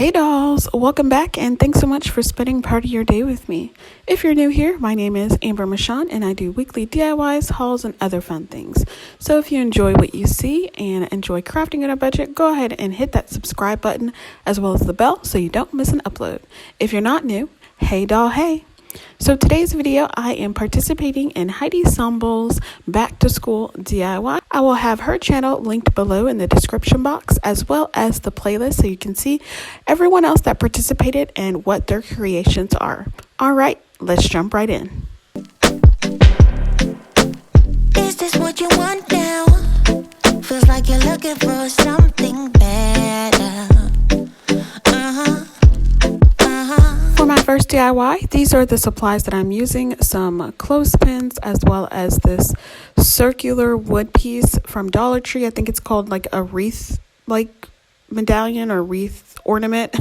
Hey dolls, welcome back and thanks so much for spending part of your day with me. If you're new here, my name is Amber Michawn and I do weekly DIYs, hauls, and other fun things. So if you enjoy what you see and enjoy crafting on a budget, go ahead and hit that subscribe button as well as the bell so you don't miss an upload. If you're not new, hey doll, hey. So today's video, I am participating in HEIDI SONBOUL's back to school DIY. I will have her channel linked below in the description box as well as the playlist so you can see everyone else that participated and what their creations are. All right, let's jump right in. Is this what you want now? Feels like you're looking for something better. For my first DIY, these are the supplies that I'm using. Some clothespins as well as this circular wood piece from Dollar Tree. I think it's called like a wreath medallion or wreath ornament.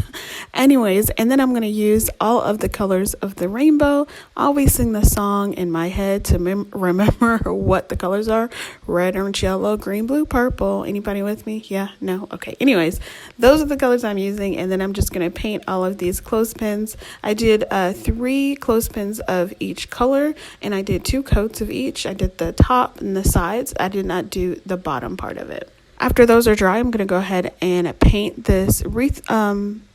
Anyways, and then I'm going to use all of the colors of the rainbow. I always sing the song in my head to remember what the colors are. Red, orange, yellow, green, blue, purple. Anybody with me? Yeah? No? Okay. Anyways, those are the colors I'm using. And then I'm just going to paint all of these clothespins. I did 3 clothespins of each color and I did 2 coats of each. I did the top and the sides. I did not do the bottom part of it. After those are dry, I'm going to go ahead and paint this wreath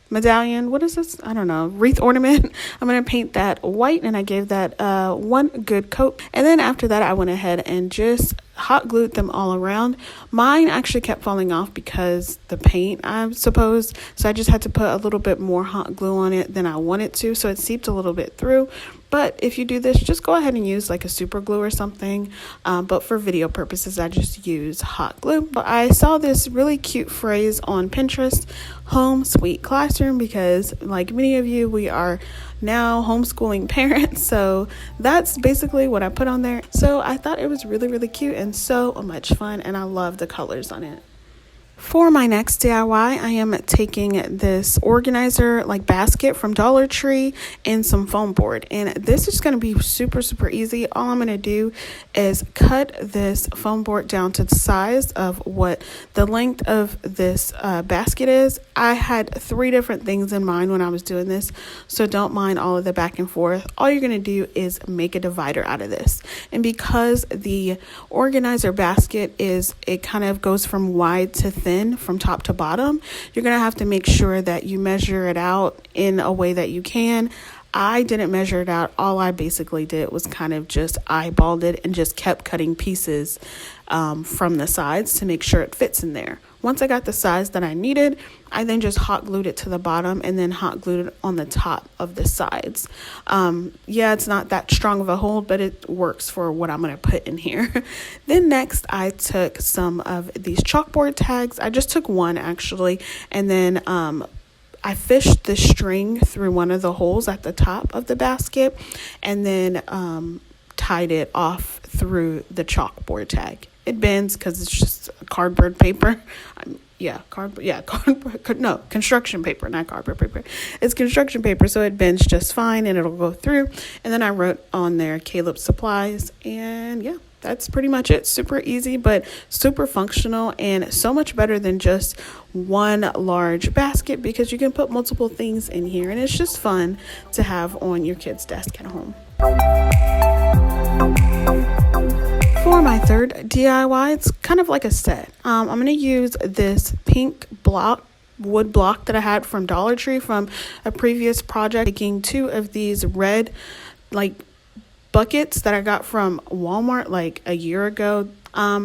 medallion. What is this? I don't know. Wreath ornament. I'm going to paint that white and I gave that one good coat. And then after that, I went ahead and just hot glued them all around. Mine actually kept falling off because the paint, I suppose. So I just had to put a little bit more hot glue on it than I wanted to. So it seeped a little bit through. But if you do this, just go ahead and use like a super glue or something. But for video purposes, I just use hot glue. But I saw this really cute phrase on Pinterest, home sweet classroom, because like many of you, we are now homeschooling parents. So that's basically what I put on there. So I thought it was really, really cute and so much fun. And I love the colors on it. For my next DIY, I am taking this organizer basket from Dollar Tree and some foam board. And this is going to be super, super easy. All I'm going to do is cut this foam board down to the size of what the length of this basket is. I had 3 different things in mind when I was doing this, so don't mind all of the back and forth. All you're going to do is make a divider out of this. And because the organizer basket it kind of goes from wide to thin, from top to bottom, you're going to have to make sure that you measure it out in a way that you can. I didn't measure it out. All I basically did was kind of just eyeballed it and just kept cutting pieces from the sides to make sure it fits in there. Once I got the size that I needed, I then just hot glued it to the bottom and then hot glued it on the top of the sides. Yeah, it's not that strong of a hold, but it works for what I'm going to put in here. Then next, I took some of these chalkboard tags. I just took one actually, and then I fished the string through one of the holes at the top of the basket and then tied it off through the chalkboard tag. It bends because it's just cardboard paper. Construction paper, not cardboard paper. It's construction paper, so it bends just fine and it'll go through. And then I wrote on there Caleb Supplies, and yeah, that's pretty much it. Super easy, but super functional and so much better than just one large basket because you can put multiple things in here and it's just fun to have on your kid's desk at home. For my third DIY, it's kind of like a set. I'm going to use this pink wood block that I had from Dollar Tree from a previous project, taking 2 of these red buckets that I got from Walmart a year ago.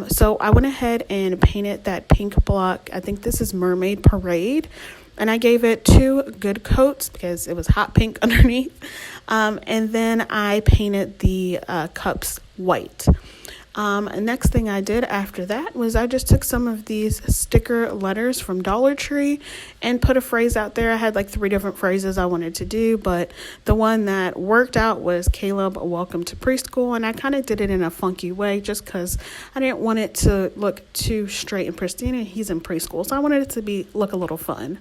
So I went ahead and painted that pink block. I think this is Mermaid Parade. And I gave it 2 good coats because it was hot pink underneath. And then I painted the cups white. Next thing I did after that was I just took some of these sticker letters from Dollar Tree and put a phrase out there. I had 3 different phrases I wanted to do, but the one that worked out was Caleb, welcome to preschool. And I kind of did it in a funky way just because I didn't want it to look too straight and pristine, and he's in preschool. So I wanted it to look a little fun.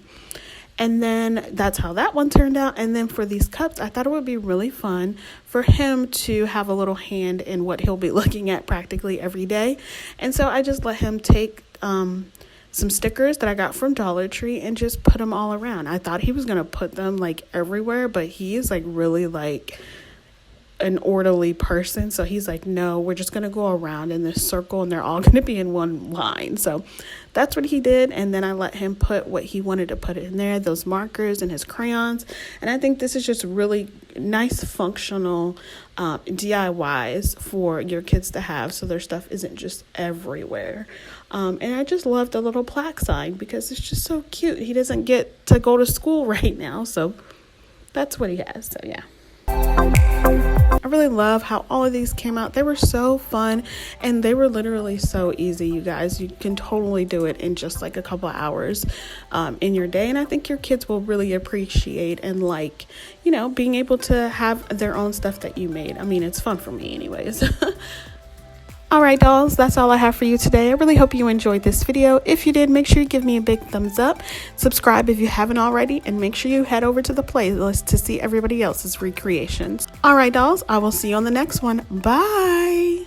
And then that's how that one turned out. And then for these cups, I thought it would be really fun for him to have a little hand in what he'll be looking at practically every day. And so I just let him take some stickers that I got from Dollar Tree and just put them all around. I thought he was going to put them like everywhere, but he is like really like an orderly person, so he's like, no, we're just gonna go around in this circle and they're all gonna be in one line. So that's what he did, and then I let him put what he wanted to put in there, those markers and his crayons. And I think this is just really nice functional DIYs for your kids to have, so their stuff isn't just everywhere. And I just love the little plaque sign because it's just so cute. He doesn't get to go to school right now, so that's what he has. So yeah, I really love how all of these came out. They were so fun, and they were literally so easy, you guys. You can totally do it in just like a couple of hours in your day, and I think your kids will really appreciate and like, you know, being able to have their own stuff that you made. I mean, it's fun for me anyways. All right, dolls, that's all I have for you today. I really hope you enjoyed this video. If you did, make sure you give me a big thumbs up, subscribe if you haven't already, and make sure you head over to the playlist to see everybody else's recreations. All right, dolls, I will see you on the next one. Bye.